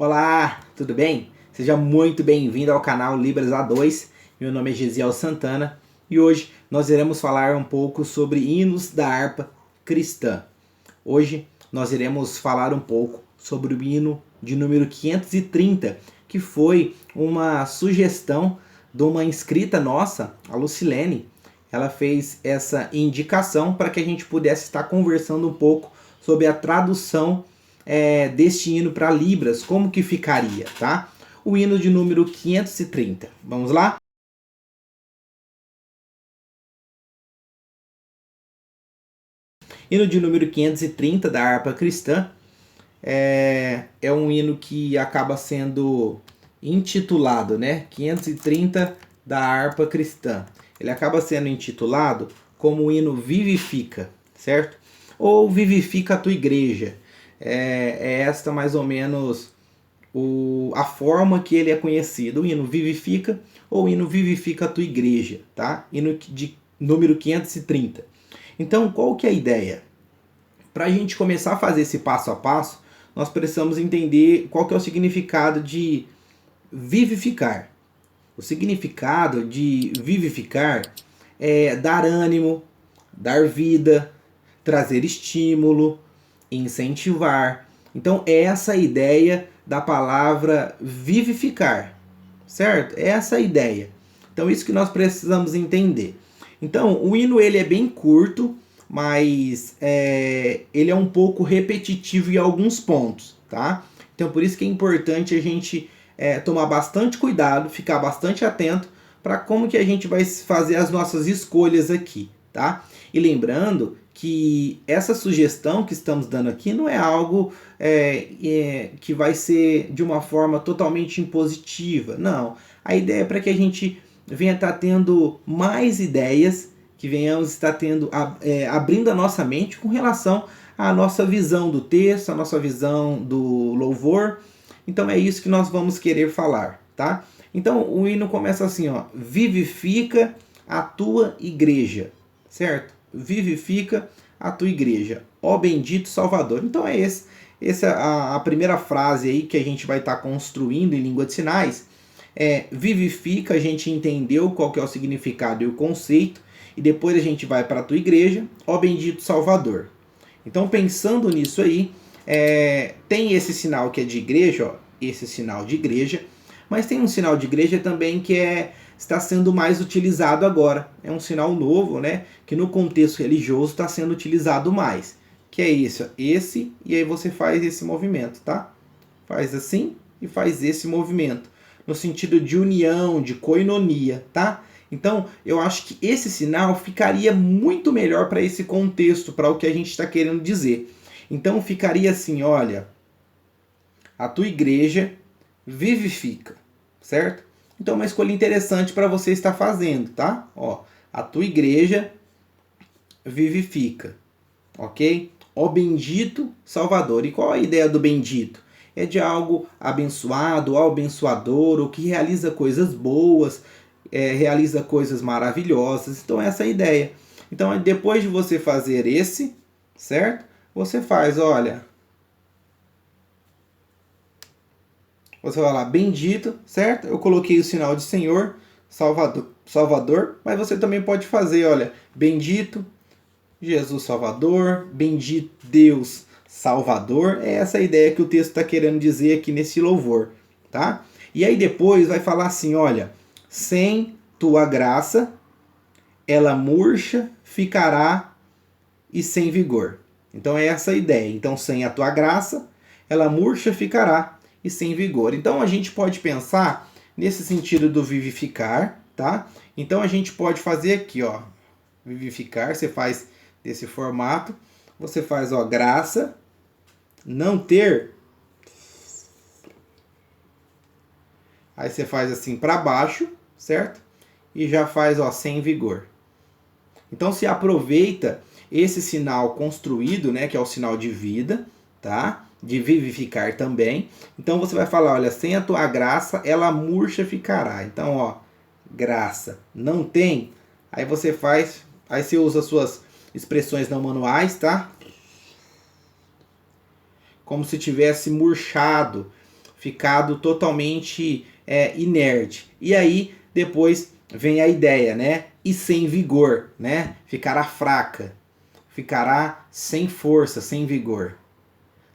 Olá, tudo bem? Seja muito bem-vindo ao canal Libras A2. Meu nome é Gesiel Santana e hoje nós iremos falar um pouco sobre hinos da harpa cristã. Hoje nós iremos falar um pouco sobre o hino de número 530, que foi uma sugestão de uma inscrita nossa, a Lucilene. Ela fez essa indicação para que a gente pudesse estar conversando um pouco sobre a tradução deste hino para Libras, como que ficaria, tá? O hino de número 530. Vamos lá? Hino de número 530 da harpa cristã é um hino que acaba sendo intitulado, né? 530 da harpa cristã. Ele acaba sendo intitulado como o hino Vivifica, certo? Ou Vivifica a tua igreja. É esta mais ou menos a forma que ele é conhecido. O hino Vivifica ou o hino Vivifica a tua igreja, tá? Hino de número 530. Então, qual que é a ideia? Para a gente começar a fazer esse passo a passo, nós precisamos entender qual que é o significado de vivificar. O significado de vivificar é dar ânimo, dar vida, trazer estímulo, incentivar. Então, é essa a ideia da palavra vivificar, certo? É essa a ideia. Então, isso que nós precisamos entender. Então, o hino ele é bem curto, mas ele é um pouco repetitivo em alguns pontos, tá? Então, por isso que é importante a gente tomar bastante cuidado, ficar bastante atento para como que a gente vai fazer as nossas escolhas aqui, tá? E lembrando que essa sugestão que estamos dando aqui não é algo que vai ser de uma forma totalmente impositiva, não. A ideia é para que a gente venha estar tendo mais ideias, que venhamos estar tendo, abrindo a nossa mente com relação à nossa visão do texto, à nossa visão do louvor. Então é isso que nós vamos querer falar, tá? Então o hino começa assim, ó: vivifica a tua igreja, certo? Vivifica a tua igreja, ó bendito Salvador. Então essa é a primeira frase aí que a gente vai estar construindo em língua de sinais. Vivifica, a gente entendeu qual que é o significado e o conceito, e depois a gente vai para a tua igreja, ó bendito Salvador. Então pensando nisso aí, tem esse sinal que é de igreja, ó, esse sinal de igreja, mas tem um sinal de igreja também que está sendo mais utilizado agora. É um sinal novo, né? Que no contexto religioso está sendo utilizado mais. Que é isso, esse, e aí você faz esse movimento, tá? Faz assim e faz esse movimento. No sentido de união, de koinonia, tá? Então, eu acho que esse sinal ficaria muito melhor para esse contexto, para o que a gente está querendo dizer. Então, ficaria assim, olha, a tua igreja vivifica, certo? Então, uma escolha interessante para você estar fazendo, tá? Ó, a tua igreja vivifica, ok? Ó bendito Salvador. E qual a ideia do bendito? É de algo abençoado, ó abençoador, o que realiza coisas boas, realiza coisas maravilhosas. Então, essa é a ideia. Então, depois de você fazer esse, certo? Você faz, olha, você vai lá, bendito, certo? Eu coloquei o sinal de Senhor, Salvador, mas você também pode fazer, olha, bendito Jesus Salvador, bendito Deus Salvador. É essa a ideia que o texto está querendo dizer aqui nesse louvor, tá? E aí depois vai falar assim, olha, sem tua graça, ela murcha, ficará e sem vigor. Então é essa a ideia. Então, sem a tua graça, ela murcha, ficará e sem vigor. Então a gente pode pensar nesse sentido do vivificar, tá? Então a gente pode fazer aqui, ó, vivificar, você faz desse formato, você faz, ó, graça, não ter, aí você faz assim para baixo, certo? E já faz, ó, sem vigor. Então se aproveita esse sinal construído, né, que é o sinal de vida, tá? De vivificar também. Então você vai falar, olha, sem a tua graça, ela murcha ficará. Então, ó, graça não tem, aí você faz, aí você usa as suas expressões não manuais, tá? Como se tivesse murchado, ficado totalmente inerte. E aí depois vem a ideia, né? E sem vigor, né? Ficará fraca, ficará sem força, sem vigor.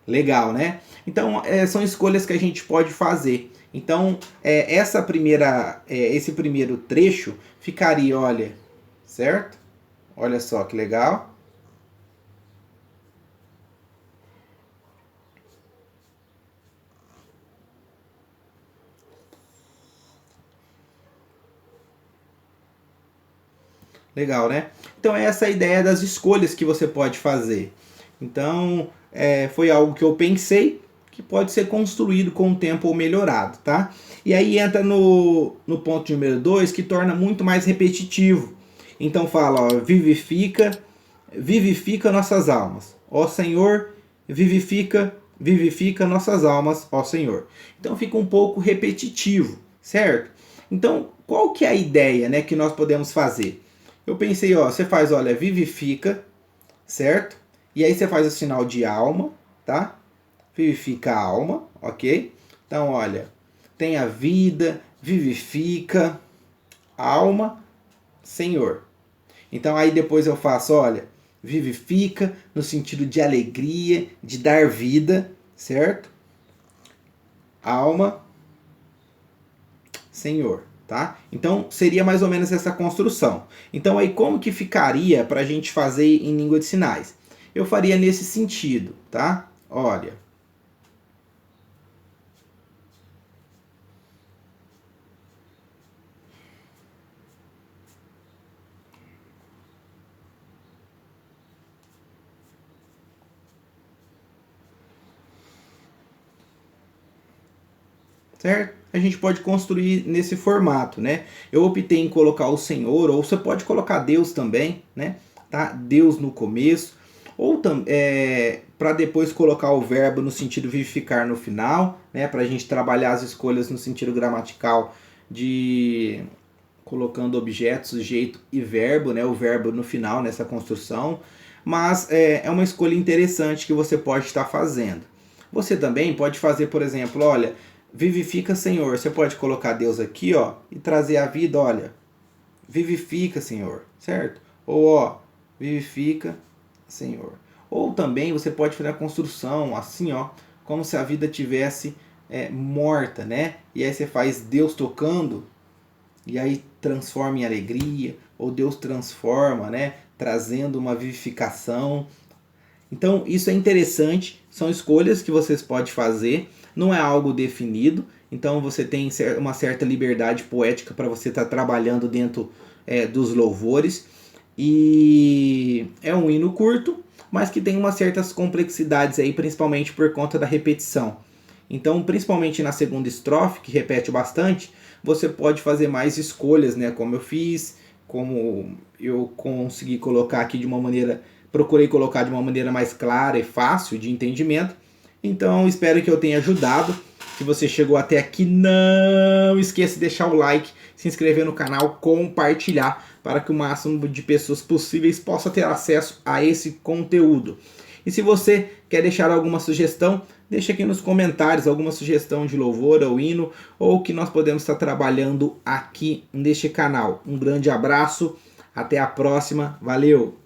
Legal, né? Então são escolhas que a gente pode fazer. Então esse primeiro trecho ficaria, olha, certo? Olha só que legal. Legal, né? Então essa é a ideia das escolhas que você pode fazer. Então foi algo que eu pensei que pode ser construído com o tempo ou melhorado, tá? E aí entra no ponto número 2, que torna muito mais repetitivo. Então fala, ó, vivifica nossas almas. Ó Senhor, vivifica nossas almas, ó Senhor. Então fica um pouco repetitivo, certo? Então, qual que é a ideia, né, que nós podemos fazer? Eu pensei, ó, você faz, olha, vivifica, certo? E aí você faz o sinal de alma, tá? Vivifica a alma, ok? Então, olha, tem a vida, vivifica, alma, Senhor. Então aí depois eu faço, olha, vivifica no sentido de alegria, de dar vida, certo? Alma, Senhor, tá? Então seria mais ou menos essa construção. Então aí como que ficaria para a gente fazer em língua de sinais? Eu faria nesse sentido, tá? Olha. Certo? A gente pode construir nesse formato, né? Eu optei em colocar o Senhor, ou você pode colocar Deus também, né? Tá? Deus no começo, ou para depois colocar o verbo no sentido vivificar no final, né? Para a gente trabalhar as escolhas no sentido gramatical de colocando objeto, sujeito e verbo, né? O verbo no final nessa construção. Mas é uma escolha interessante que você pode estar fazendo. Você também pode fazer, por exemplo, olha, vivifica, Senhor. Você pode colocar Deus aqui, ó, e trazer a vida, olha, vivifica, Senhor, certo? Ou, ó, vivifica, Senhor. Ou também você pode fazer a construção assim, ó, como se a vida tivesse morta, né? E aí você faz Deus tocando e aí transforma em alegria, ou Deus transforma, né? Trazendo uma vivificação. Então isso é interessante, são escolhas que vocês podem fazer, não é algo definido, então você tem uma certa liberdade poética para você estar trabalhando dentro dos louvores. E é um hino curto, mas que tem umas certas complexidades aí, principalmente por conta da repetição. Então, principalmente na segunda estrofe, que repete bastante, você pode fazer mais escolhas, né? Como eu fiz, como eu consegui colocar aqui de uma maneira, procurei colocar de uma maneira mais clara e fácil de entendimento. Então, espero que eu tenha ajudado. Se você chegou até aqui, não esqueça de deixar o like, se inscrever no canal, compartilhar, para que o máximo de pessoas possíveis possa ter acesso a esse conteúdo. E se você quer deixar alguma sugestão, deixa aqui nos comentários alguma sugestão de louvor ou hino, ou que nós podemos estar trabalhando aqui neste canal. Um grande abraço, até a próxima, valeu!